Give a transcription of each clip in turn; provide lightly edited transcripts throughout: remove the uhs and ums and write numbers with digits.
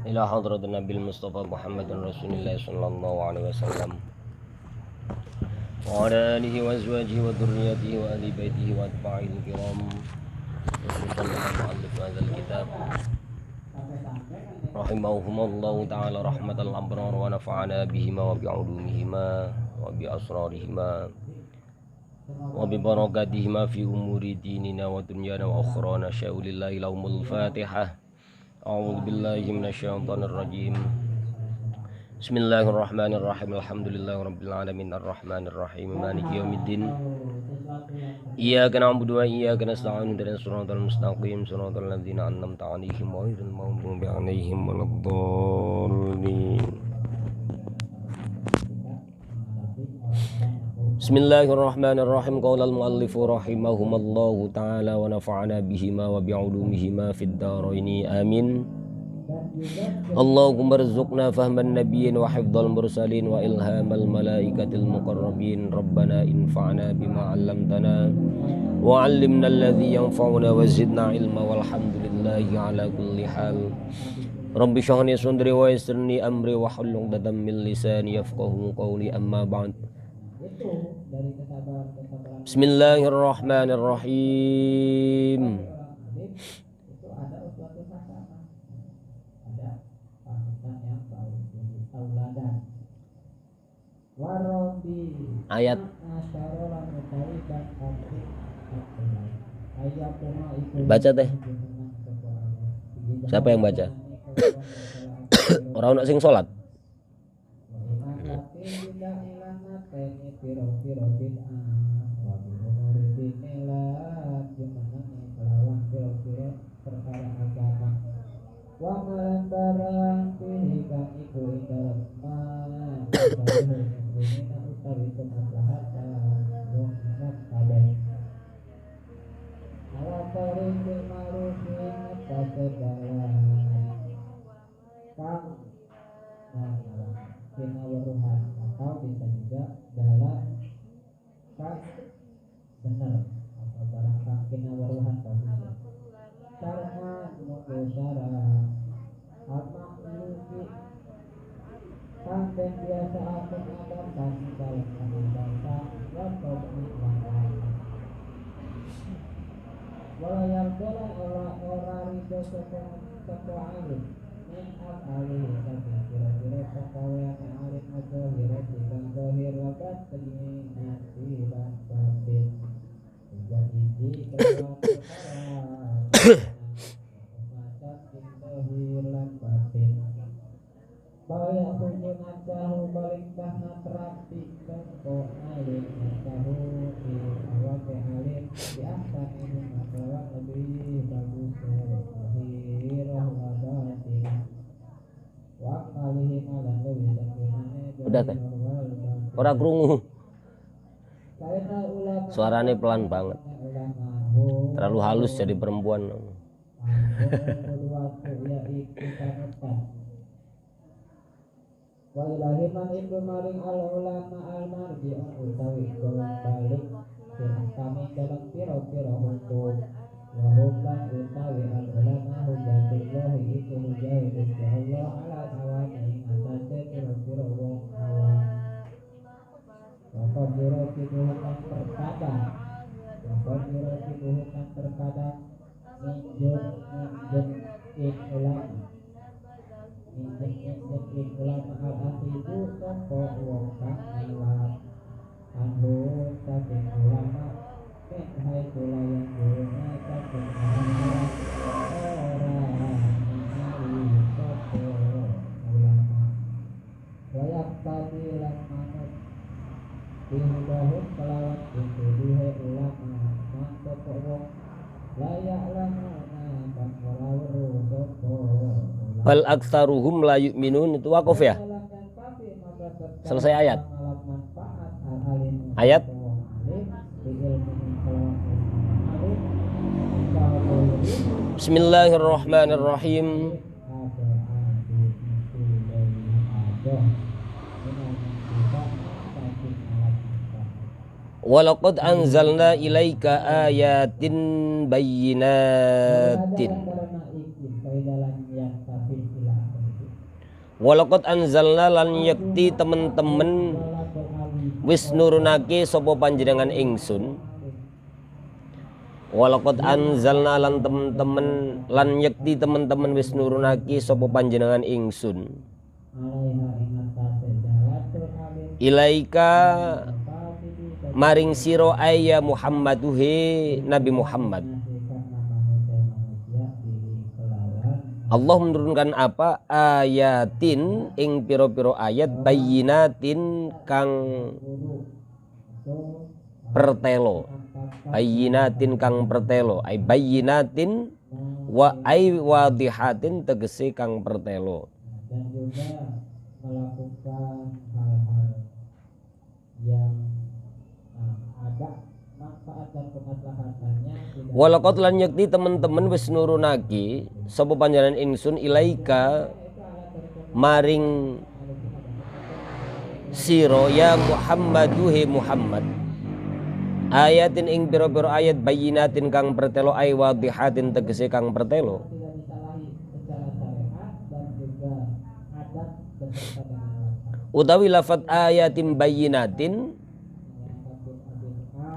ila hadratin Nabil Mustafa Muhammadin Rasulillah sallallahu alaihi wasallam wa ala alihi wa azwajihi wa dhurriyyatihi wa ahli baitihi wa atba'il kiram khususan muallif hadzal kitab rahimahumullahu ta'ala rahmatal abrar wa nafa'ana bihima wa bi'ulumihima wa bi asrarihima wa bi barakatihima fi umuri dinina wa dunyana wa akhrana syaulillahi lahumul fatihah. A'udzu billahi minasyaitonir rajim. Bismillahirrahmanirrahim. Alhamdulillahirabbil alamin arrahmanir rahim maliki yaumiddin. Iyyaka na'budu wa iyyaka nasta'in ihdinas siratal mustaqim siratal ladzina an'amta 'alaihim ghairil maghdubi 'alaihim waladdallin. Bismillahirrahmanirrahim. Qala al-muallifu rahimahumullahu ta'ala wa nafa'ana bihima wa bi'ulumihima fid dharaini amin. Allahumma rzuqna fahman nabiyyin wa hifdzal mursalin wa ilhamal malaikatil muqarrabin. Rabbana infa'na bima 'allamtana wa 'allimna alladhi yanfa'una wa zidna ilma walhamdulillahi ala kulli hal. Rabbi shrah li sadri wa yassirni amri wa hlul 'uqdatam min lisani yafqahu qawli amma ba'd. Bismillahirrahmanirrahim. Ayat. Baca teh. Siapa yang baca? Orang nak sing salat. Atau bisa juga dalam kas benar atau barang kina waruhan bagus. Karena mengusara apa meluki sampai biasa aku akan kasih dalam bangsa waktu mengulang. Walau yang dalam orang itu sekolah alim. Alih tapi kira-kira pokoknya alim atau hirasikan dohir wakat begini nanti dan batin jadi macam dohir dan batin bahaya hubungan jauh balik karena terapi kok alim jauh di awal ke alim di atas ini masalah lebih bagus dohir wabatin. Udah kan? Orang krungu. Suaranya pelan banget. Terlalu halus jadi perempuan. Wailahiman itu maring al-ulama al-marji'un utawi balik kami dalam piro-piro hukum wahum lan utawi al-ulama hujatullahi itu hujai Gusti Allah ala awani ngatasi piro-piro wong awam wakon jiro kibuhukan terkadang minjun ulama minjun ulama al-asidu toko wong kang iwat anhu saking ulama hai pula yang gunakan orang mengenali toko ulama layak tadi lan manut dihubahun kelawan itu duhe ulama man toko wong layak lamana bang warawru toko Bal aktsaruhum la yu'minun. Itu wakaf ya? Selesai ayat. Ayat Bismillahirrahmanirrahim. Walaqad anzalna ilaika ayatin bayyinatin. Walaqad anzalna lan yakti temen-temen wis nurunake sapa panjenengan ingsun. Walaqad anzalna lan temen-temen lan yakti temen-temen wis nurunake sapa panjenengan ingsun. Ilaika maring sira ayya Muhammaduhe Nabi Muhammad. Allah menurunkan apa? Ayatin ing piro-piro ayat bayyinatin kang pertelo. Bayyinatin kang pertelo. Ay bayyinatin wa ay wadihatin tegese kang pertelo. Dan juga melakukan hal-hal yang ada manfaat dan kemaslahatannya. Walaqad lan yakti teman-teman wis nurunake sapa panjenengan ingsun ilaika maring sira ya Muhammadu he Muhammad ayatin ing pira-pira ayat bayyinatin kang pertelo ay wadihatin tegese kang pertelo. Tidak disalahi secara syariat dan juga adat beserta dengan alasan. Utawi lafat ayatin bayyinatin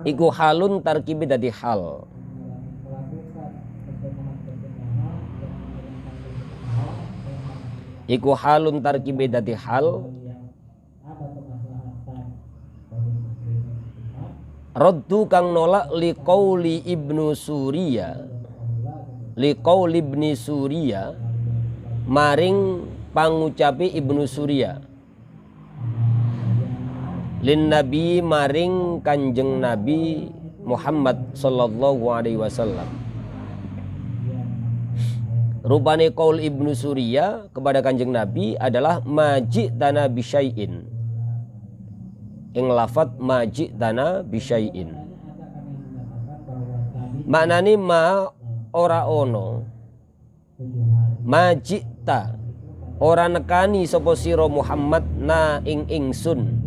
iku halun tarkibi dadi hal. Iku halun tarkibi dadi hal. Raddu kang nolak liqauli Ibnu Suriya. Liqauli Ibni Suriya maring pangucapi Ibnu Suriya. Lin Nabi maring Kanjeng Nabi Muhammad sallallahu alaihi wasallam. Rupane qaul Ibnu Suriya kepada Kanjeng Nabi adalah majitana bisyai'in. Ing lafat majitana bisyai'in. Maknane ma ora ono. Majita ora nekani sapa sira Muhammad na ing ingsun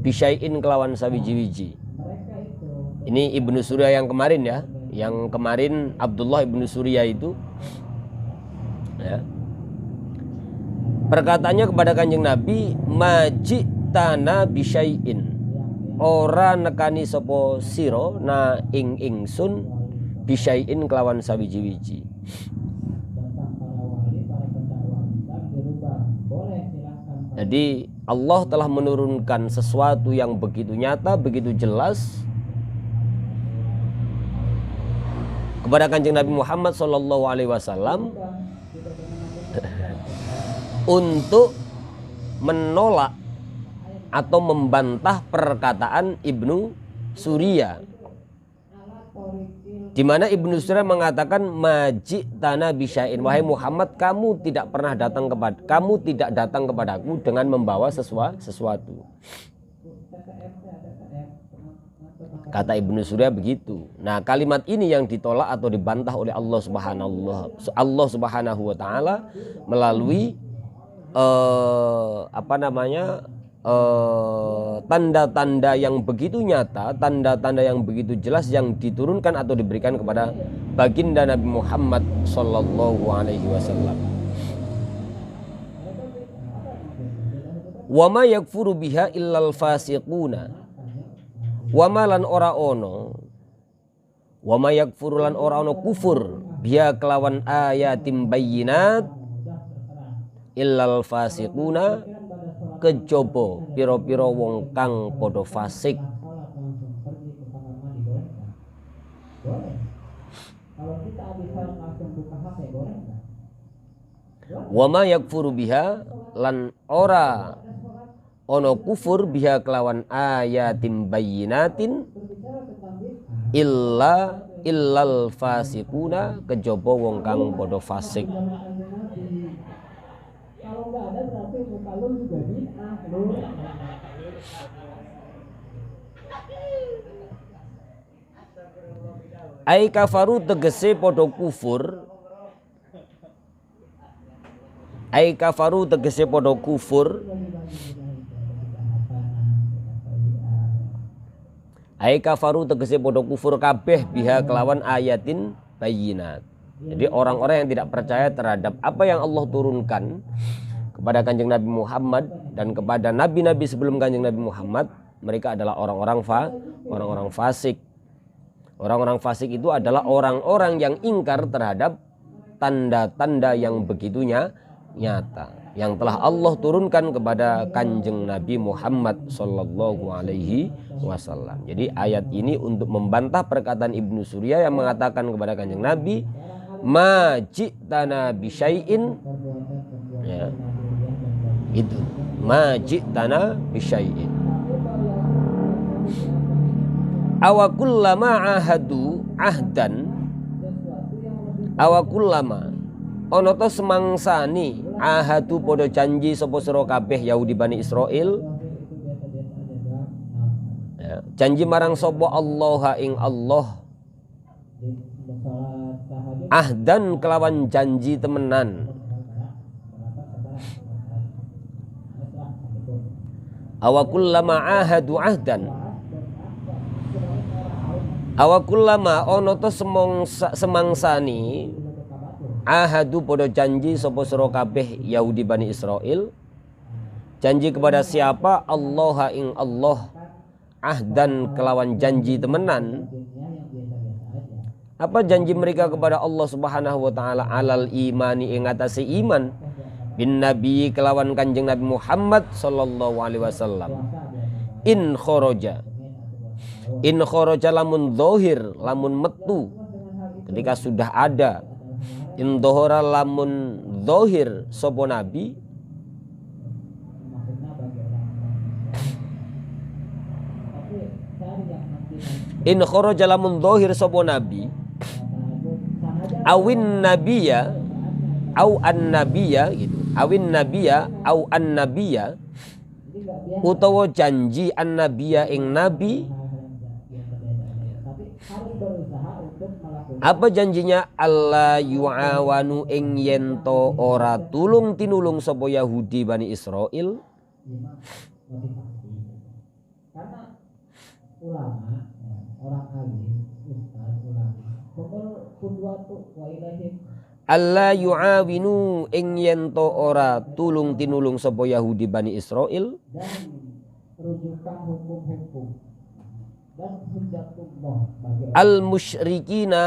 bisyai'in kelawan sawiji-wiji. Ini Ibnu Suriya yang kemarin ya. Yang kemarin Abdullah Ibnu Suriya itu ya. Perkataannya kepada Kanjeng Nabi majitana bisyai'in. Ora nekani sapa sira na ing ingsun bisyai'in kelawan sawiji-wiji. Jadi Allah telah menurunkan sesuatu yang begitu nyata, begitu jelas kepada Kanjeng Nabi Muhammad SAW untuk menolak atau membantah perkataan Ibnu Suriya, di mana Ibnu Suriya mengatakan majitana bisyai'in, wahai Muhammad kamu tidak datang kepadaku dengan membawa sesuatu. Kata Ibnu Suriya begitu. Nah, kalimat ini yang ditolak atau dibantah oleh Allah Subhanahu wa taala melalui tanda-tanda yang begitu nyata, tanda-tanda yang begitu jelas yang diturunkan atau diberikan kepada baginda Nabi Muhammad sallallahu alaihi wasallam. Wa ma yakfuru biha illal fasiquna. Wa ma lan ora ono. Wa ma yakfuru lan ora ono kufur biha kelawan ayatim bayyinat illal fasiquna kejaba pira-pira wong kang padha fasik. Wa ma yakfuru biha lan ora ono kufur biha kelawan ayatim bayyinatin illal fasiquna kejaba wong kang padha fasik. Kalau nggak ada berarti muka lu juga bid'ah lu. Ai kafaru tegese padha kufur. Ai kafaru tegese padha kufur. Ai kafaru tegese padha kufur kabeh biha kelawan ayatin bayyinat. Jadi orang-orang yang tidak percaya terhadap apa yang Allah turunkan kepada Kanjeng Nabi Muhammad dan kepada nabi-nabi sebelum Kanjeng Nabi Muhammad, mereka adalah orang-orang fasik. Orang-orang fasik itu adalah orang-orang yang ingkar terhadap tanda-tanda yang begitu nyata yang telah Allah turunkan kepada Kanjeng Nabi Muhammad sallallahu alaihi wasallam. Jadi ayat ini untuk membantah perkataan Ibnu Surya yang mengatakan kepada Kanjeng Nabi, ma ji'tana bisyai'in, ya, itu ma ji'tana bisyai'in awakullama ahadu ahdan, awakullama ono to semangsani ahadu podo janji sapa sira kabeh Yahudi Bani Israil, ya, janji marang sapa Allah ing Allah, ahdan kelawan janji temenan, awakullama ahadu ahdan, awakullama ono to semangsani ahadu podo janji sapa sira kabeh Yahudi Bani Israil, janji kepada siapa? Allah ing Allah, ahdan kelawan janji temenan. Apa janji mereka kepada Allah Subhanahu wa taala? Alal imani ing atase iman, bin nabi kelawan Kanjeng Nabi Muhammad sallallahu alaihi wasallam. In kharaja lamun zahir, lamun metu ketika sudah ada. In dohora lamun zahir sapa nabi, in kharaja lamun zahir sapa nabi, awin nabiya au an nabiya gitu, awin nabiya au an nabiya, utawa janji an nabiya ing nabi. Apa janjinya? Allah yu'awanu ing yento ora tulung tinulung sapa Yahudi Bani Israil. Karena ulama, orang alim, ustaz, ulama, qudwatu wa ilahim. Allah yu'awinu ing yento ora tulung tinulung sapa Yahudi Bani Israil. Dan rujukan hukum-hukum dan hujjatullah bagi al-musyrikina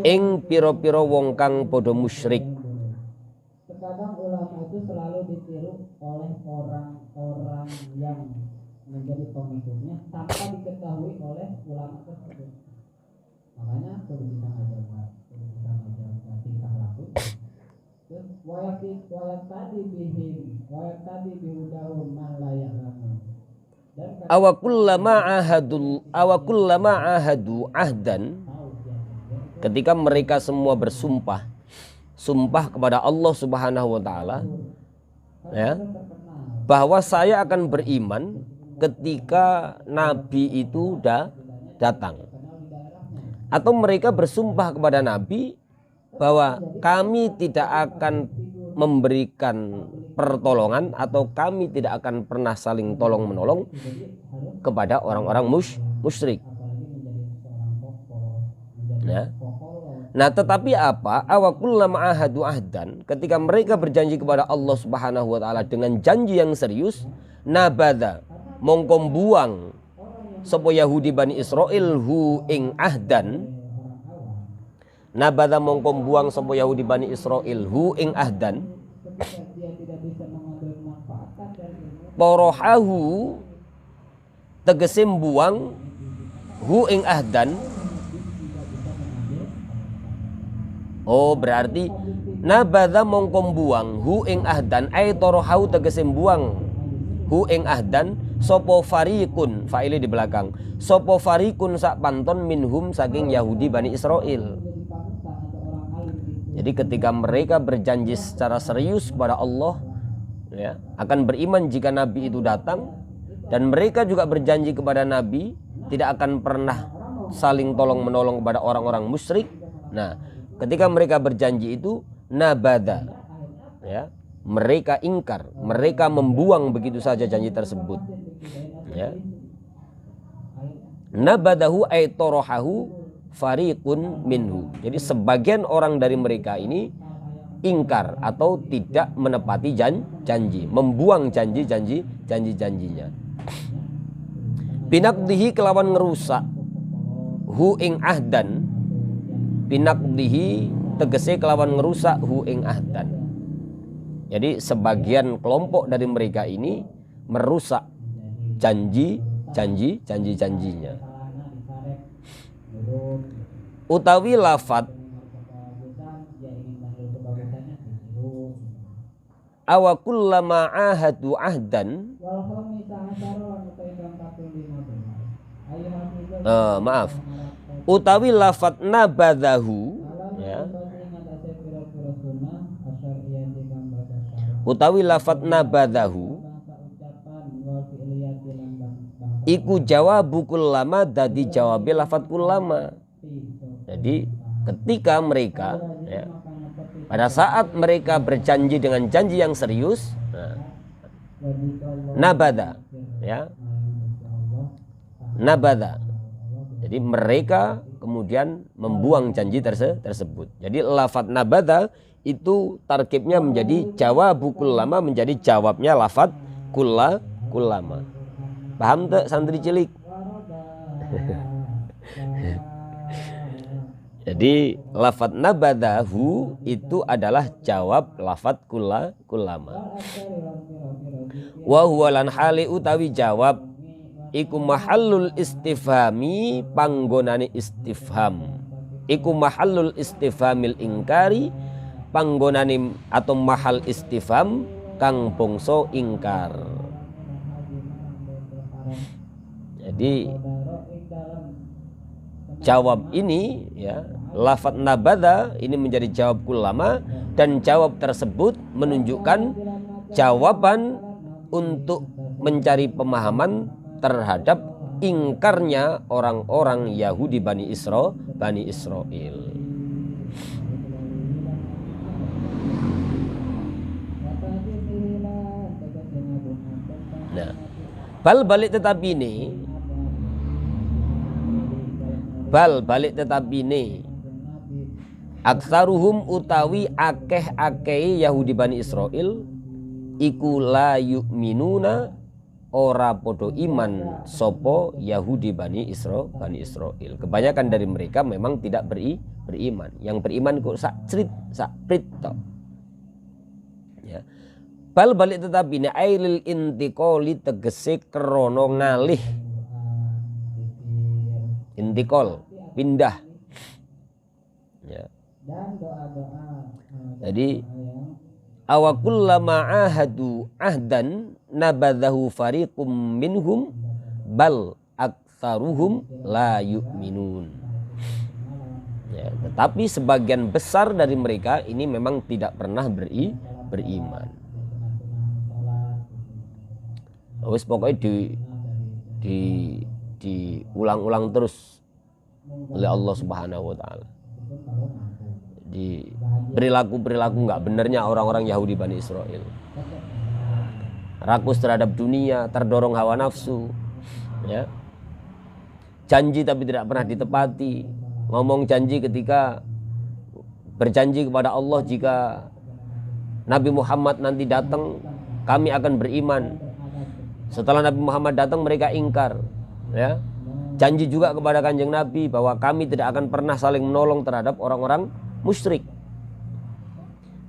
ing pira-pira wong kang padha musyrik. Terkadang ulama itu selalu ditiru oleh orang-orang yang menjadi pengikutnya tanpa diketahui oleh ulama tersebut. Makanya perlu kita ajarkan tingkah laku. Terus wayak tadi bihudahum man la ya'lamun. Awakullama ahadu ahdan, ketika mereka semua bersumpah kepada Allah Subhanahu wa taala, ya, bahwa saya akan beriman ketika nabi itu datang. Atau mereka bersumpah kepada nabi bahwa kami tidak akan memberikan pertolongan atau kami tidak akan pernah saling tolong menolong kepada orang-orang musyrik. Ya. Nah, tetapi apa? Awakullama ahadu ahdan, ketika mereka berjanji kepada Allah Subhanahu wa taala dengan janji yang serius, nabadha mongko buang sapa Yahudi Bani Israil hu ing ahdan. Nabadha mongko buang sapa Yahudi Bani Israil hu ing ahdan, porohahu tegese buang hu ing ahdan. Oh, berarti nabadha mongko buang hu ing ahdan ay torohahu tegese buang hu ing ahdan sapa fariqun, fa'ile di belakang, sapa fariqun sak panton minhum saking Yahudi Bani Israil. Jadi ketika mereka berjanji secara serius kepada Allah, ya, akan beriman jika Nabi itu datang, dan mereka juga berjanji kepada Nabi tidak akan pernah saling tolong menolong kepada orang-orang musyrik. Nah, ketika mereka berjanji itu nabada, ya, mereka ingkar, mereka membuang begitu saja janji tersebut. Ya. Nabadahu ay torohahu fariqun minhu. Jadi sebagian orang dari mereka ini ingkar atau tidak menepati janji, membuang janji-janjinya. Binaqdihi kelawan ngerusak hu ing ahdan, binaqdihi tegese kelawan ngerusak hu ing ahdan. Jadi sebagian kelompok dari mereka ini merusak janjinya. Utawi lafat awakullama ahadu ahdan, utawi lafat nabadahu, ya, utawi lafat nabadahu iku jawabu kullama dadi jawabe lafat kullama. Jadi ketika mereka, ya, pada saat mereka berjanji dengan janji yang serius, nabada, ya, nabada. Jadi mereka kemudian membuang janji tersebut. Jadi lafat nabada itu tarkibnya menjadi jawabu kullama, menjadi jawabnya lafat kullama. Paham tak santri cilik? Jadi lafat nabadahu itu adalah jawab lafat kullama. Wa huwa lan hali utawi jawab iku mahallul istifhami, panggonane istifham. Iku mahallul istifhamil ingkari, panggonane atau mahal istifham kang bangsa ingkar. Jadi jawab ini, ya, lafat nabada ini menjadi jawab kullama, dan jawab tersebut menunjukkan jawaban untuk mencari pemahaman terhadap ingkarnya orang-orang Yahudi Bani Israel. Nah, balik tetapi ini aksaruhum utawi akeh-akeh Yahudi Bani Israel iku la yu'minuna, ora podo iman sopo Yahudi Bani Israel. Kebanyakan dari mereka memang tidak beriman. Yang beriman kok sak prit tok. Ya. Balik tetapi ini ailil intiqoli tegese krono ngalih. Intikol, pindah, ya. Jadi awakullama ahadu ahdan nabadahu fariqum minhum bal aktsaruhum la yu'minun, ya. Tetapi sebagian besar dari mereka ini memang tidak pernah beriman. Wis pokoknya diulang-ulang terus oleh Allah Subhanahu wa taala. Di perilaku nggak benernya orang-orang Yahudi Bani Israel. Rakus terhadap dunia, terdorong hawa nafsu, ya. Janji tapi tidak pernah ditepati. Ngomong janji ketika berjanji kepada Allah, jika Nabi Muhammad nanti datang kami akan beriman. Setelah Nabi Muhammad datang mereka ingkar. Ya, janji juga kepada Kanjeng Nabi bahwa kami tidak akan pernah saling menolong terhadap orang-orang musyrik.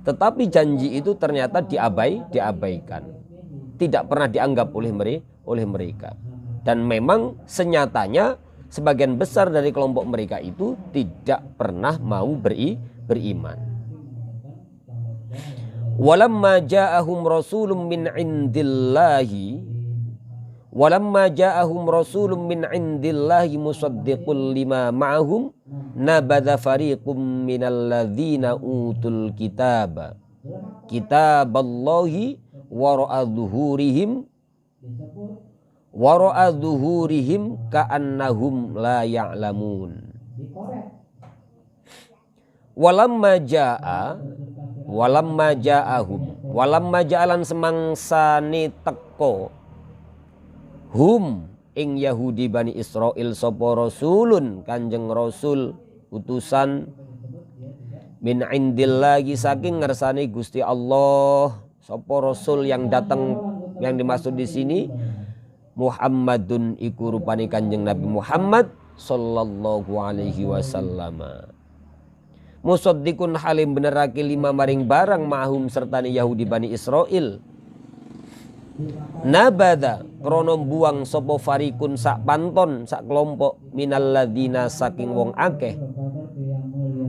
Tetapi janji itu ternyata diabaikan, tidak pernah dianggap oleh mereka. Dan memang senyatanya sebagian besar dari kelompok mereka itu tidak pernah mau beriman. Walamma ja'ahum rasulun min indillahi, walamma ja'ahum rasulun min indillahi musaddiqul lima ma'ahum nabadha fariqum minal ladzina utul kitaba kitaballahi wara'a dhuhurihim ka'annahum la ya'lamun. Walamma ja'alan semangsane teko hum ing Yahudi Bani Israel sapa rasulun kanjeng rasul utusan min indillahi saking ngersane Gusti Allah. Sapa rasul yang datang yang dimaksud di sini Muhammadun iku rupane Kanjeng Nabi Muhammad sallallahu alaihi wasallam. Musaddiqun halim benerake lima maring barang ma'hum sertane Yahudi Bani Israil. Nabada krono buang sapa farikun sak panton sak kelompok minal ladina saking wong akeh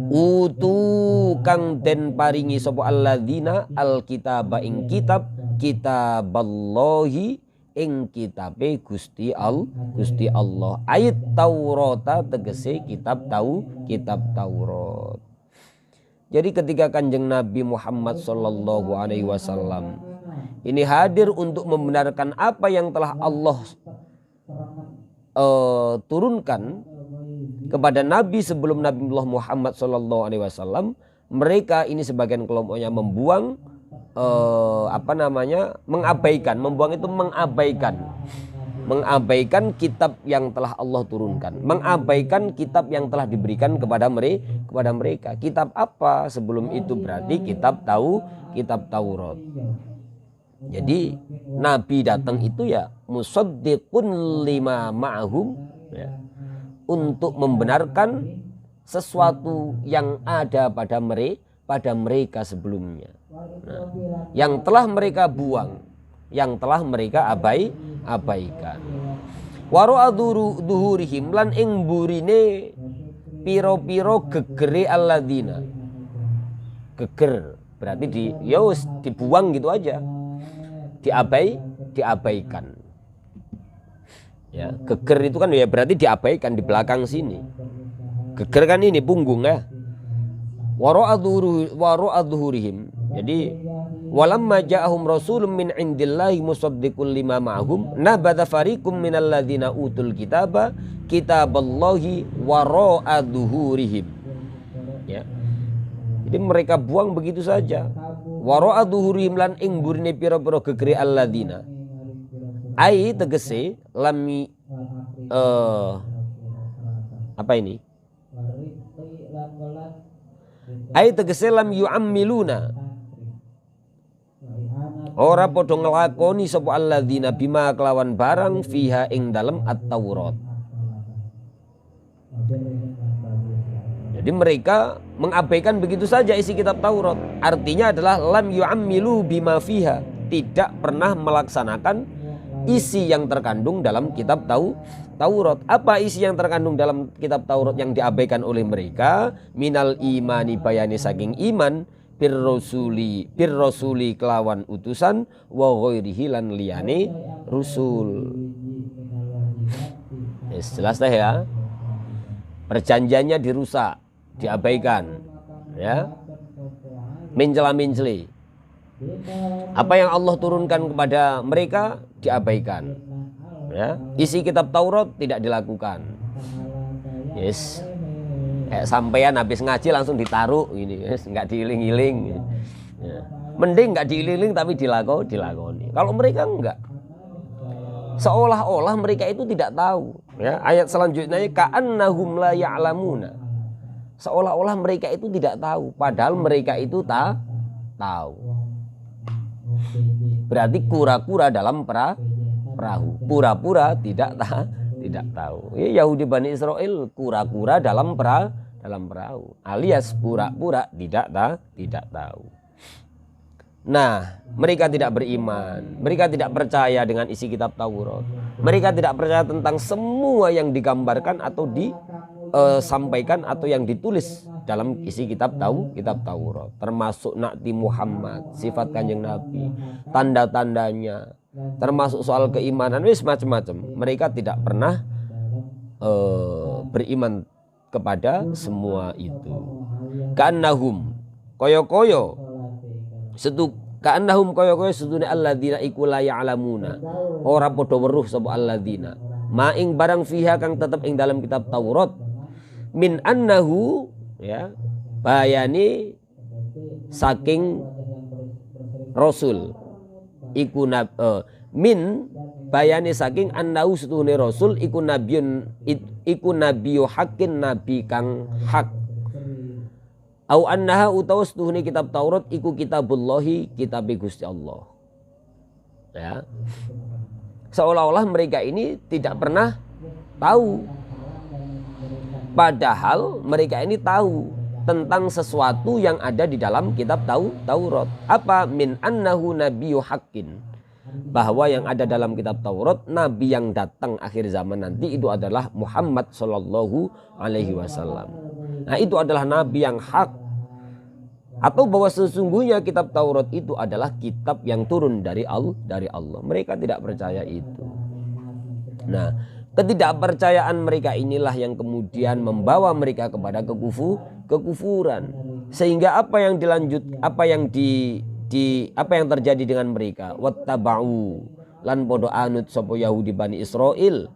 utu kang den paringi sapa alladzina alkitaba ing kitab kitaballahi ing kitabe Gusti Allah ayat Taurata tegese kitab Taurat. Jadi ketika Kanjeng Nabi Muhammad sallallahu alaihi wasallam ini hadir untuk membenarkan apa yang telah Allah turunkan kepada Nabi sebelum Nabi Muhammad SAW, mereka ini sebagian kelompoknya membuang mengabaikan. Membuang itu mengabaikan kitab yang telah Allah turunkan, mengabaikan kitab yang telah diberikan kepada mereka. Kitab apa sebelum itu? Berarti kitab Taurat. Jadi Nabi datang itu ya musaddiqun lima ma'hum ya, untuk membenarkan sesuatu yang ada pada mereka sebelumnya. Nah, yang telah mereka buang, yang telah mereka abaikan. Wara'a duhurihim lan ing burine piro-piro gegere alladzina. Geger berarti dibuang gitu aja. Diabaikan. Ya, geger itu kan ya berarti diabaikan di belakang sini. Geger kan ini punggung ya. Waro'adzuhurihim. Jadi walamma ja'ahum rasulun min indillahi musaddiqul lima ma'hum nabadha fariqum minal ladzina utul kitaba kitaballahi waro'adzuhurihim. Ya. Jadi mereka buang begitu saja. Waro'adzuhurihim lan ing burine pira-pira gegere alladzina. Ai tegese lami apa ini? Ai tegese lam yu'ammiluna. Ora padha nglakoni sapa alladzina bima kelawan barang fiha ing dalem at-Taurat. Jadi mereka mengabaikan begitu saja isi kitab Taurat. Artinya adalah lam yu'ammilu bima fiha, tidak pernah melaksanakan isi yang terkandung dalam kitab Taurat. Apa isi yang terkandung dalam kitab Taurat yang diabaikan oleh mereka? Minal imani bayani saking iman, birrasuli kelawan utusan, wa ghairihi lan liyane rusul. Jelas dah ya. Perjanjiannya dirusak, diabaikan, ya, mencela-menceli. Apa yang Allah turunkan kepada mereka diabaikan, ya. Isi kitab Taurat tidak dilakukan. Yes, sampean habis ngaji langsung ditaruh ini, yes, nggak diiling-iling. Ya. Mending nggak diiling-iling tapi dilakoni. Kalau mereka enggak, seolah-olah mereka itu tidak tahu. Ya, ayat selanjutnya ka'annahum la ya'lamuna. Seolah-olah mereka itu tidak tahu, padahal mereka itu tahu. Berarti kura-kura dalam perahu, pura-pura tidak tahu. Ya, Yahudi Bani Israel kura-kura dalam perahu, alias pura-pura tidak tahu. Nah, mereka tidak beriman, mereka tidak percaya dengan isi kitab Taurat. Mereka tidak percaya tentang semua yang digambarkan atau disampaikan atau yang ditulis dalam isi kitab Taurat. Termasuk Nabi Muhammad, sifat Kanjeng Nabi, tanda-tandanya, termasuk soal keimanan, wis macam-macam. Mereka tidak pernah beriman kepada semua itu. Ka'annahum koyo-koyo ka'annahum koyo-koyo sedune alladzina iku la ya'lamuna. Ora padha weruh sapa alladzina maing barang fiha kang tetep ing dalam kitab Taurat min annahu, ya, bayani saking rasul iku min bayani saking annahu sedune rasul iku nabiyun iku nabiyu hakin nabi kang hak. Au annaha utawa setuhune kitab Taurat iku kitabullahi kitabe Gusti Allah. Ya. Seolah-olah mereka ini tidak pernah tahu. Padahal mereka ini tahu tentang sesuatu yang ada di dalam kitab Taurat. Apa? Min annahu nabiyyu haqqin. Bahwa yang ada dalam kitab Taurat, nabi yang datang akhir zaman nanti itu adalah Muhammad sallallahu alaihi wasallam. Nah, itu adalah nabi yang hak. Atau bahwa sesungguhnya kitab Taurat itu adalah kitab yang turun dari Allah. Mereka tidak percaya itu. Nah, ketidakpercayaan mereka inilah yang kemudian membawa mereka kepada kekufuran. Sehingga apa yang terjadi dengan mereka? Wattaba'u lan podo anut sapa Yahudi Bani Israil.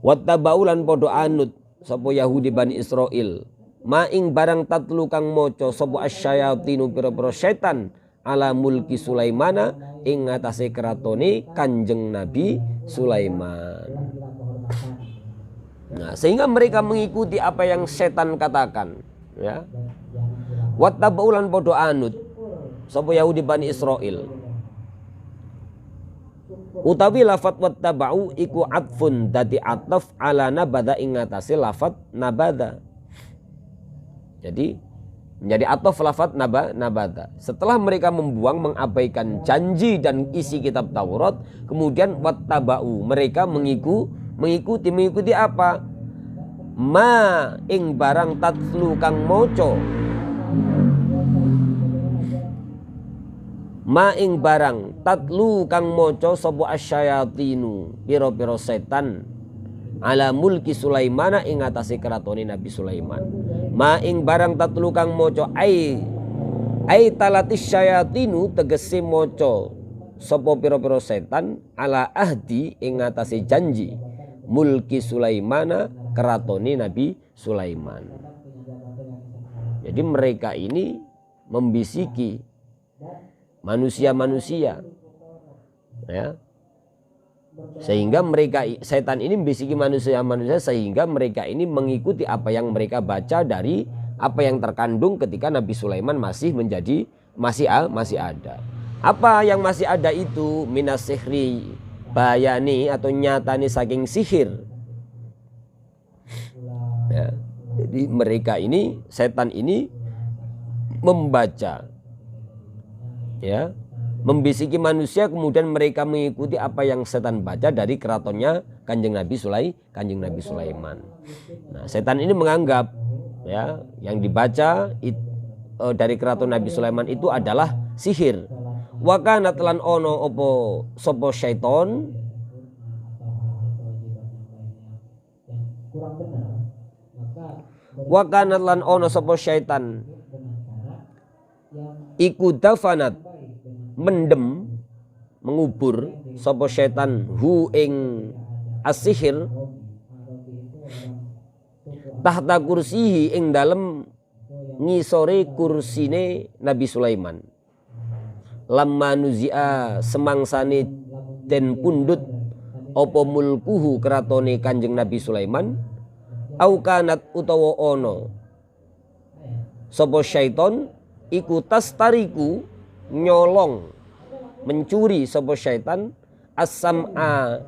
Wattaba'u lan podo anut sapa Yahudi Bani Israil. Maing barang tatlu kang maca sapa asyayatinu pira-pira setan ala mulki Sulaimana ing ngatasé keratone Kanjeng Nabi Sulaiman. Nah, sehingga mereka mengikuti apa yang setan katakan, ya. Wattaba'u lan podo anut sapa Yahudi Bani Israil. Utawi lafat wattaba'u iku atfun dadi ataf ala nabada ing ngatasé lafat nabada. Jadi menjadi ataf lafat nabada. Setelah mereka mengabaikan janji dan isi kitab Taurat, kemudian wattaba'u mereka mengikuti apa? Ma ing barang tatlu kang moco. Ma ing barang tatlu kang moco sapa asyayatinu pira-pira setan ala mulki Sulaimana ing atase keratone Nabi Sulaiman. Ma ing barang tatlu kang moco ai talatis syayatinu tegese moco sapa pira-pira setan ala ahdi ing atase janji mulki Sulaimana keratone Nabi Sulaiman. Jadi mereka ini membisiki manusia-manusia, ya. Sehingga setan ini membisiki manusia-manusia sehingga mereka ini mengikuti apa yang mereka baca dari apa yang terkandung ketika Nabi Sulaiman masih ada. Apa yang masih ada itu minas sihri bayani atau nyatane saking sihir. Ya. Jadi mereka ini, setan ini membaca, ya, membisiki manusia, kemudian mereka mengikuti apa yang setan baca dari keratonnya Kanjeng Nabi Sulaiman. Nah, setan ini menganggap, ya, yang dibaca dari keraton Nabi Sulaiman itu adalah sihir. Wa kana lan ono opo sapa syaiton wa kana lan ono sapa syaitan iku dafanat mendem mengubur sapa syaitan hu ing as-sihir tahta kursihi ing dalem ngisore kursine Nabi Sulaiman. Lamma nuzi'a semangsane den pundut apa mulkuhu keratone Kanjeng Nabi Sulaiman au kanat utawa ono sapa syaiton iku tastariku nyolong mencuri sapa syaitan as-sam'a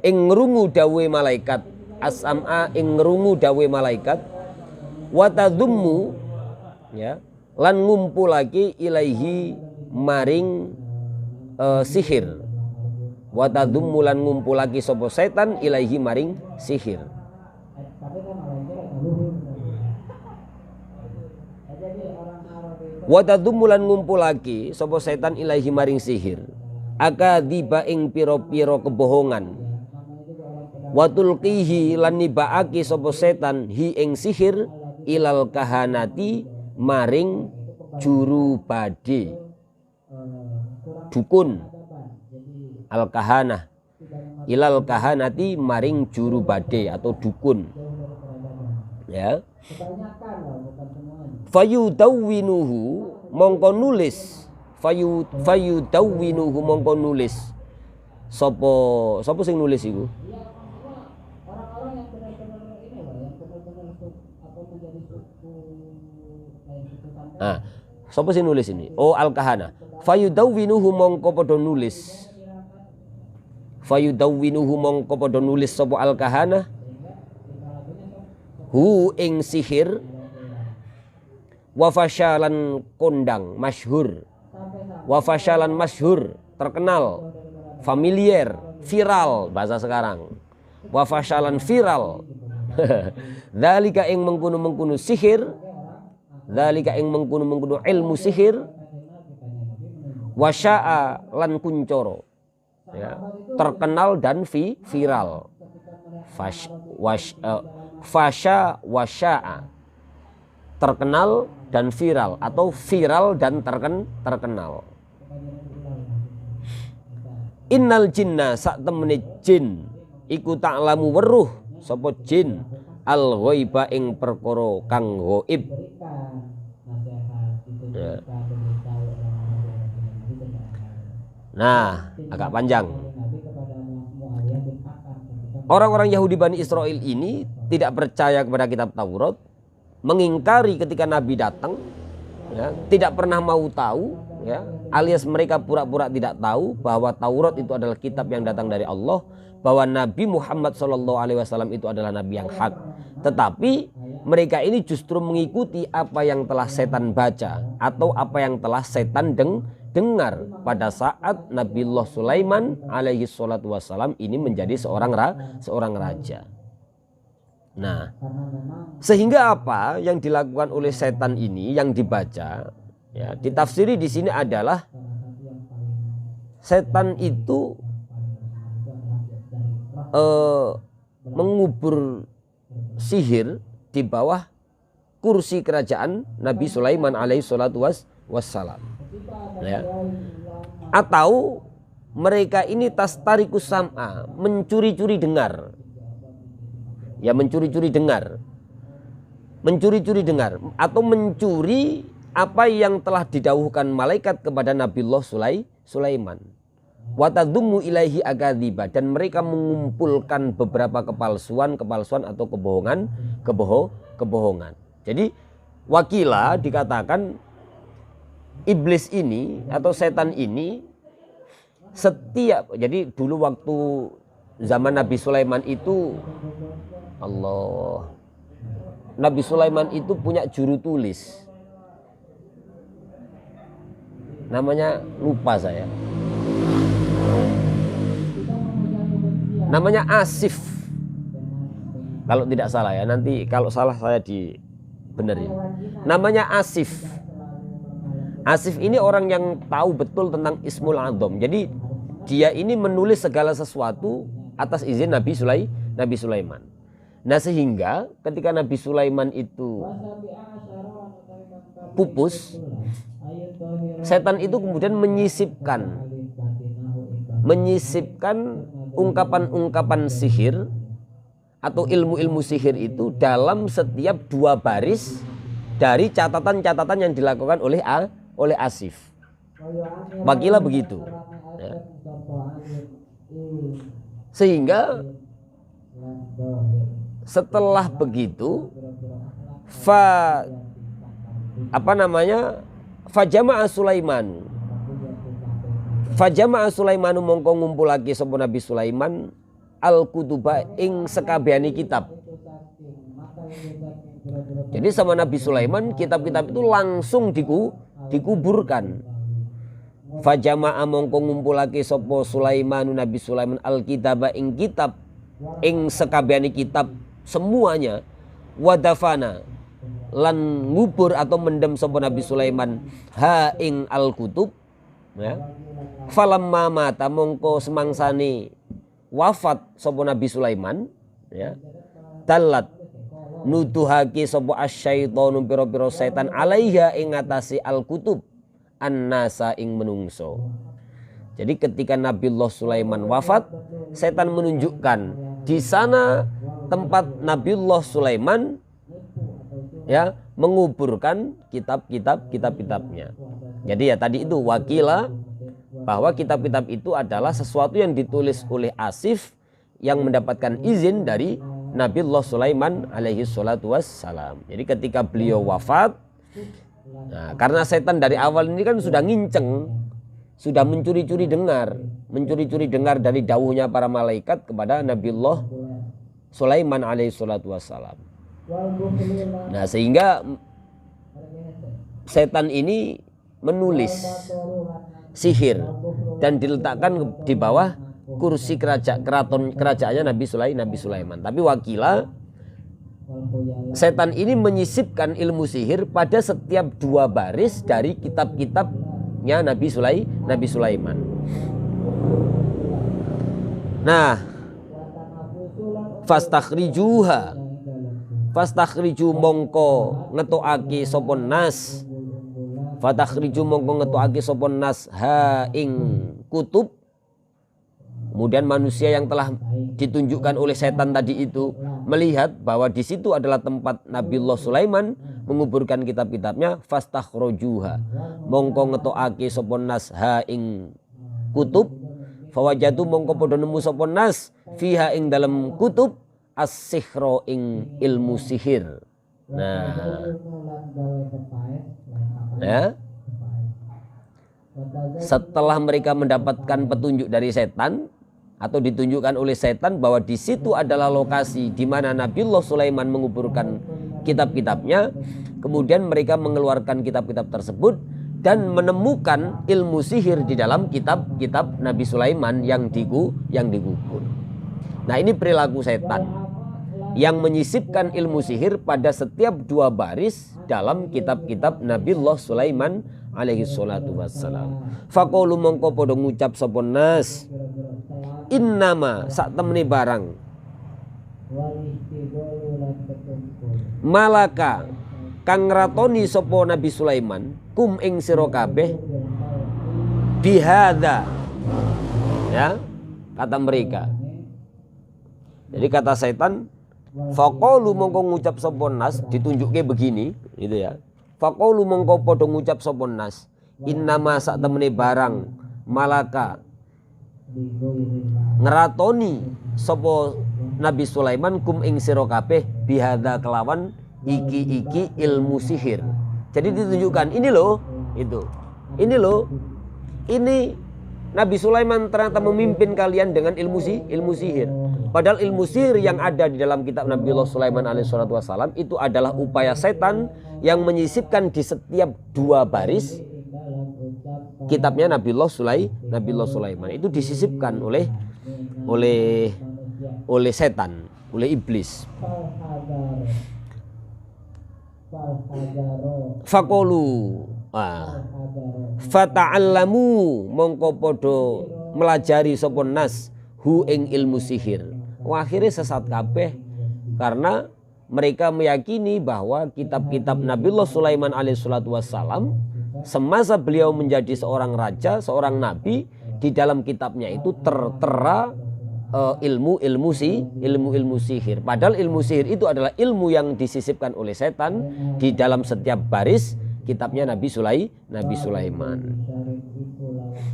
ing ngrungu dawe malaikat, as-sam'a ing ngrungu dawe malaikat wa tadhummu, ya, lan ngumpulake ilaihi maring sihir. Wa tadhummu lan ngumpulake sapa setan ilaihi maring sihir. Wa tadhummu lan ngumpulake sapa setan ilaihi maring sihir. Akadiba ing pira-pira kebohongan. Wa tulqihi lan nibaake sapa setan hi ing sihir ilal kahanati maring juru bade. Dukun al kahanah ilal kahanati maring juru bade atau dukun, ya. Fayudawwinuhu mongko nulis fayudawwinuhu mongko nulis sapa sing nulis iku? Nah, sapa sing nulis ini? Oh, al-kahana. Fayudawwinuhu mongko padha nulis. Fayudawwinuhu mongko padha nulis sapa al-kahana hu ing sihir wa fasyalan kondang masyhur. Wa fasyalan masyhur, terkenal, familiar, viral bahasa sekarang. Wa fasyalan viral. Dzalika ing mengkono-mengkono sihir, dzalika ing mengkono-mengkono ilmu sihir, wasya'a lan kuncoro, ya, terkenal dan viral. Fasya wasya'a, terkenal dan viral, atau viral dan terkenal. Innal jinna sak temene jin iku ta'lamu weruh sapa jin al ghaiba ing perkara kang ghaib. Ya. Nah, agak panjang. Orang-orang Yahudi Bani Israel ini tidak percaya kepada kitab Taurat, mengingkari ketika Nabi datang, ya, tidak pernah mau tahu, ya, alias mereka pura-pura tidak tahu bahwa Taurat itu adalah kitab yang datang dari Allah, bahwa Nabi Muhammad SAW itu adalah Nabi yang hak. Tetapi mereka ini justru mengikuti apa yang telah setan baca atau apa yang telah setan dengar pada saat Nabiullah Sulaiman alaihi salatu wassalam ini menjadi seorang raja. Nah, sehingga apa yang dilakukan oleh setan ini yang dibaca, ya, ditafsiri di sini adalah setan itu mengubur sihir di bawah kursi kerajaan Nabi Sulaiman alaihi salatu wassalam. Ya. Atau mereka ini tastarikus sam'a, mencuri-curi dengar. Ya, mencuri-curi dengar. Mencuri-curi dengar atau mencuri apa yang telah didhawuhkan malaikat kepada Nabiullah Sulaiman. Wa tadummu ilaihi akadziba, dan mereka mengumpulkan beberapa kepalsuan atau kebohongan. Jadi wakila dikatakan iblis ini atau setan ini setiap, jadi dulu waktu zaman Nabi Sulaiman itu, Nabi Sulaiman itu punya juru tulis, namanya lupa saya, namanya Asif kalau tidak salah, ya, nanti kalau salah saya dibenerin. Namanya Asif. Asif ini orang yang tahu betul tentang Ismul Adzam. Jadi dia ini menulis segala sesuatu atas izin Nabi Sulaiman. Nah, sehingga ketika Nabi Sulaiman itu pupus, setan itu kemudian menyisipkan ungkapan-ungkapan sihir atau ilmu-ilmu sihir itu dalam setiap 2 baris dari catatan-catatan yang dilakukan oleh Asif. Wakila begitu, ya. Sehingga setelah begitu fajama'a Sulaimanu mongko ngumpulake sapa Nabi Sulaiman al-kutuba ing sekabehane kitab. Jadi sama Nabi Sulaiman kitab-kitab itu langsung dikuburkan. Fajama'a mongko ngumpulake sapa Sulaimanu Nabi Sulaiman al-kitaba ing kitab ing sekabehane kitab semuanya, wadafana lan ngubur atau mendem sapa Nabi Sulaiman ha ing al-kutub, ya. Falamma mata mongko semangsane wafat sapa Nabi Sulaiman, ya, dalat nuduhake sapa asyaitonu pira-pira setan alaiha ing ngatasi al-kutub annasa ing menungso. Jadi ketika Nabiullah Sulaiman wafat, setan menunjukkan di sana tempat Nabiullah Sulaiman, ya, menguburkan kitab-kitabnya. Jadi ya tadi itu wakila bahwa kitab-kitab itu adalah sesuatu yang ditulis oleh Asif yang mendapatkan izin dari Nabiullah Sulaiman alaihi salatu wassalam. Jadi ketika beliau wafat, Nah, karena setan dari awal ini kan sudah nginceng, sudah mencuri-curi dengar dari dawuhnya para malaikat kepada Nabiullah Sulaiman alaihissalatu wassalam. Nah, sehingga setan ini menulis sihir dan diletakkan di bawah kursi kerajaannya Nabi Sulaiman. Tapi wakila, setan ini menyisipkan ilmu sihir pada setiap 2 baris dari kitab-kitabnya Nabi Sulaiman. Nah, fastakhriju mongko ngetokake sopon nas. Fatakhriju mongko ngetokake sopon nas ha ing kutub. Kemudian manusia yang telah ditunjukkan oleh setan tadi itu melihat bahwa di situ adalah tempat Nabiullah Sulaiman menguburkan kitab-kitabnya. Fastakhrojuha mongko ngetokake sopon nas ha ing kutub. Fawajatu mongko podo nemu sopon nas fiha ing dalam kutub as-sihro ing ilmu sihir. Nah, ya, setelah mereka mendapatkan petunjuk dari setan atau ditunjukkan oleh setan bahwa di situ adalah lokasi di mana Nabiullah Sulaiman menguburkan kitab-kitabnya, kemudian mereka mengeluarkan kitab-kitab tersebut dan menemukan ilmu sihir di dalam kitab-kitab Nabi Sulaiman yang dikubur. Nah, ini perilaku setan yang menyisipkan ilmu sihir pada setiap 2 baris dalam kitab-kitab Nabiullah Sulaiman alaihi salatu wassalam. Faqulu mongko podo ngucap sapa nas, innama sak temene barang malaka kang ratoni sapa Nabi Sulaiman kum ing sira kabeh bihadza, ya, kata mereka. Jadi kata setan, faqalu mongko ngucap sapa nas, ditunjukke begini gitu ya. Faqalu mongko padha ngucap sapa nas, innama sak temene barang malaka ngeratoni sapa Nabi Sulaiman kum ing sira kabeh bihadza kelawan iki ilmu sihir. Jadi ditunjukkan ini loh, ini loh, ini Nabi Sulaiman ternyata memimpin kalian dengan ilmu sihir. Padahal ilmu sihir yang ada di dalam kitab Nabiullah Sulaiman alaihissalatu wassalam itu adalah upaya setan yang menyisipkan di setiap 2 baris kitabnya Nabiullah Sulaiman. Itu disisipkan oleh setan, oleh iblis. Faqulu fata'allamu mongko podo melajari sapa nas hu ing ilmu sihir. Akhirnya sesat kabeh karena mereka meyakini bahwa kitab-kitab Nabiullah Sulaiman alaihissalatu wassalam semasa beliau menjadi seorang raja, seorang nabi, di dalam kitabnya itu tertera ilmu sihir. Padahal ilmu sihir itu adalah ilmu yang disisipkan oleh setan di dalam setiap baris kitabnya Nabi Sulaiman.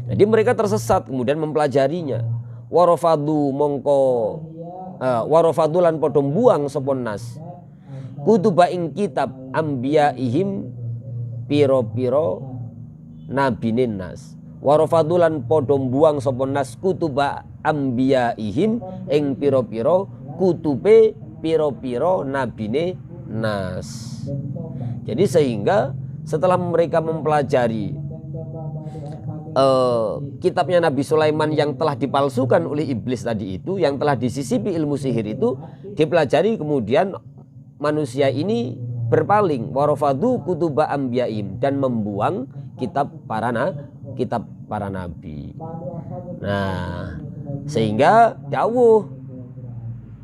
Jadi mereka tersesat kemudian mempelajarinya. Warofadu lan padha buang sapa nas kutuba ing kitab ambiyaihim piro-piro nabinin nas. Warofadu lan padha buang sapa nas kutuba ambiyaihim ing piro-piro kutube piro-piro nabine nas. Jadi sehingga setelah mereka mempelajari kitabnya Nabi Sulaiman yang telah dipalsukan oleh iblis tadi itu, yang telah disisipi ilmu sihir itu dipelajari, kemudian manusia ini berpaling warafadu kutuba ambiyaim dan membuang kitab para nabi. Nah, sehingga dawuh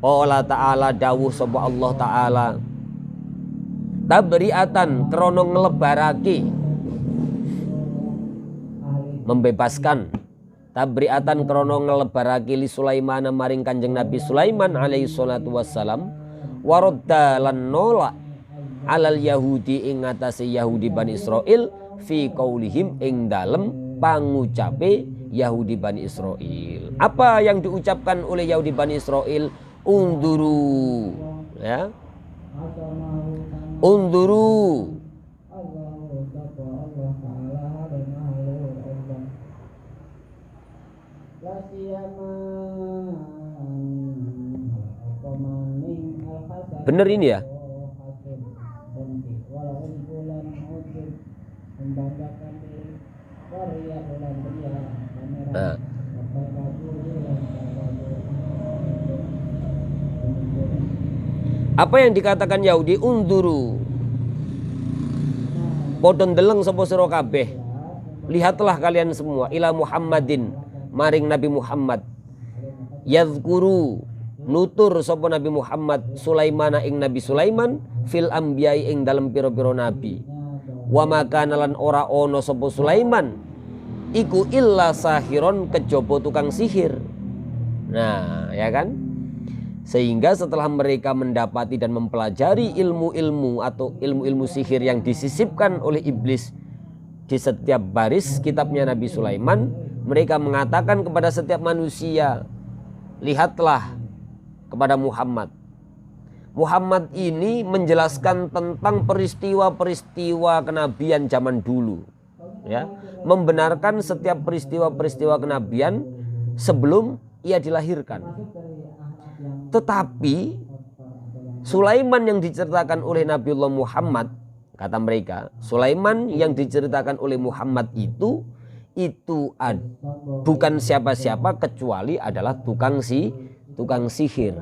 Allah Ta'ala, dawuh sapa Allah Ta'ala, tabriatan krono nglebarake, membebaskan, tabriatan krono nglebarake li Sulaiman maring Kanjeng Nabi Sulaiman alaihi salatu wassalam, waradda lan nolak alal Yahudi ing atase Yahudi Bani Israil fi qaulihim ing dalem pangucape Yahudi Bani Israil. Apa yang diucapkan oleh Yahudi Bani Israil? Unduru, ya, unduru Bener ini ya? Nah. Apa yang dikatakan Yahudi? Unduru podon deleng sapa sira kabeh. Lihatlah kalian semua ila Muhammadin maring Nabi Muhammad. Yadhkuru nutur sapa Nabi Muhammad Sulaimana ing Nabi Sulaiman fil anbiya'i ing dalem pira-pira nabi. Wa makana lan ora ono sapa Sulaiman iku illa sahiron kejaba tukang sihir. Nah, ya kan? Sehingga setelah mereka mendapati dan mempelajari ilmu-ilmu atau ilmu-ilmu sihir yang disisipkan oleh iblis di setiap baris kitabnya Nabi Sulaiman, mereka mengatakan kepada setiap manusia, lihatlah kepada Muhammad. Muhammad ini menjelaskan tentang peristiwa-peristiwa kenabian zaman dulu, ya, membenarkan setiap peristiwa-peristiwa kenabian sebelum ia dilahirkan. Tetapi Sulaiman yang diceritakan oleh Nabiullah Muhammad, kata mereka, Sulaiman yang diceritakan oleh Muhammad itu bukan siapa-siapa kecuali adalah tukang sihir.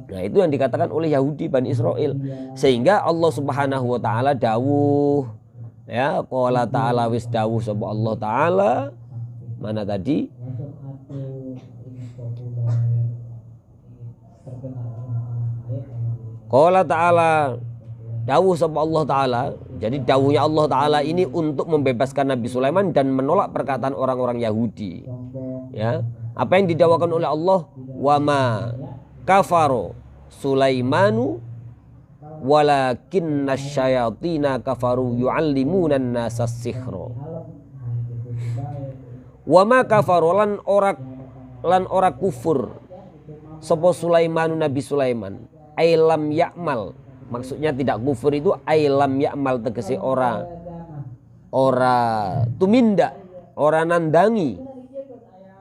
Nah, itu yang dikatakan oleh Yahudi Bani Israel. Sehingga Allah Subhanahu wa taala dawuh, ya, qala ta'ala wis dawuh sapa Allah taala, mana tadi? Qala ta'ala, dawuh sapa Allah taala. Jadi dawuhnya Allah taala ini untuk membebaskan Nabi Sulaiman dan menolak perkataan orang-orang Yahudi. Ya, apa yang didakwakan oleh Allah, wa ma kafaro Sulaimanu walakinna syayatina kafaru yu'allimuna an-nasa sihra. Wa ma kafaro lan ora kufur sapa Sulaimanu Nabi Sulaiman. Ailam ya'mal, maksudnya tidak kufur itu ailam ya'mal tegese ora tumindak, ora nandangi,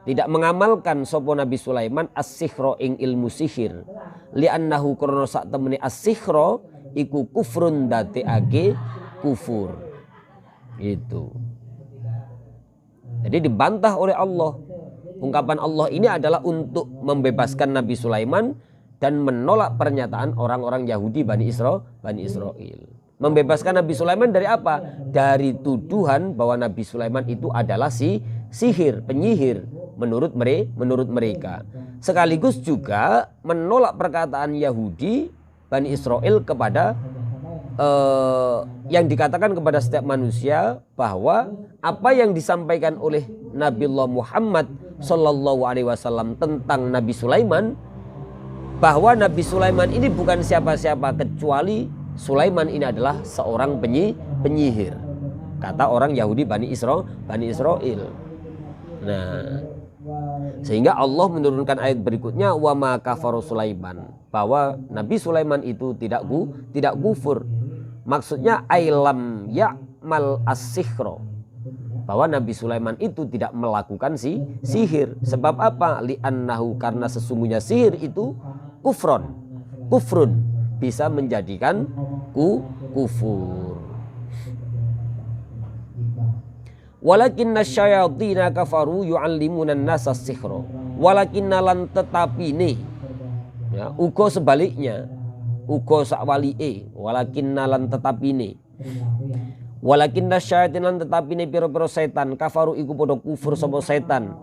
tidak mengamalkan sapa Nabi Sulaiman as-sihra ing ilmu sihir. Li'annahu karena sak temene as-sihra iku kufrun dateake kufur. Itu. Jadi dibantah oleh Allah. Ungkapan Allah ini adalah untuk membebaskan Nabi Sulaiman dan menolak pernyataan orang-orang Yahudi Bani Israel. Membebaskan Nabi Sulaiman dari apa? Dari tuduhan bahwa Nabi Sulaiman itu adalah sihir, penyihir menurut mereka. Sekaligus juga menolak perkataan Yahudi Bani Israel kepada yang dikatakan kepada setiap manusia bahwa apa yang disampaikan oleh Nabiullah Muhammad Sallallahu Alaihi Wasallam tentang Nabi Sulaiman, bahwa Nabi Sulaiman ini bukan siapa-siapa kecuali Sulaiman ini adalah seorang penyihir, kata orang Yahudi Bani Israel. Nah, sehingga Allah menurunkan ayat berikutnya, wa ma kafaru Sulaiman, bahwa Nabi Sulaiman itu tidak kufur. Maksudnya ailam ya'mal as-sihra, bahwa Nabi Sulaiman itu tidak melakukan sihir. Sebab apa? Li'annahu, karena sesungguhnya sihir itu kufrun bisa menjadikan kufur. Walakinna syayatina kafaru yu'allimuna an-nasa sihra. Walakinna lan tetapine, ya, uga sebaliknya, uga sakwalike, walakinna lan tetapine. Walakinna syayatin lan tetapine pira-pira setan kafaru iku padha kufur sapa setan.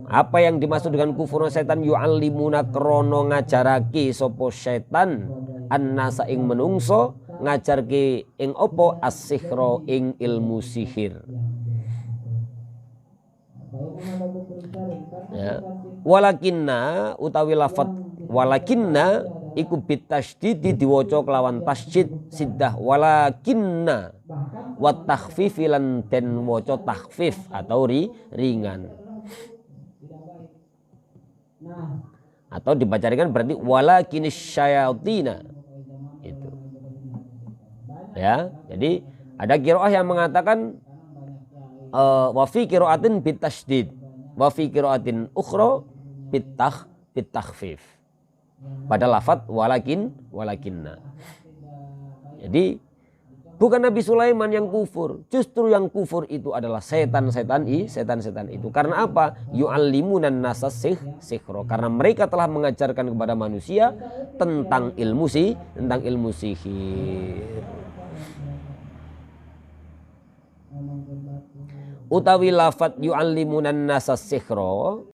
Apa yang dimaksud dengan kufur setan? Yu'allimuna krono ngajarake sapa setan annasa ing menungso, ngajarke ing opo as-sihra ing ilmu sihir. Ya. Walakinna utawi lafat walakinna iku bitasydid diwaca kelawan tasydid siddah, walakinna wa takhfif lan den waca takhfif atau ringan. Atau dibaca ringan berarti walakinis syayatina. Itu. Ya, jadi ada qiraah yang mengatakan wa fi qiraatin bitasydid. Wa fi qiraatin ukhra bitakhfif. Pada lafaz walakinna. Jadi bukan Nabi Sulaiman yang kufur, justru yang kufur itu adalah setan-setan itu. Karena apa? Yu'allimunan nasa sihro. Karena mereka telah mengajarkan kepada manusia tentang ilmu sihir. Utawi lafat yu'allimunan nasa sihro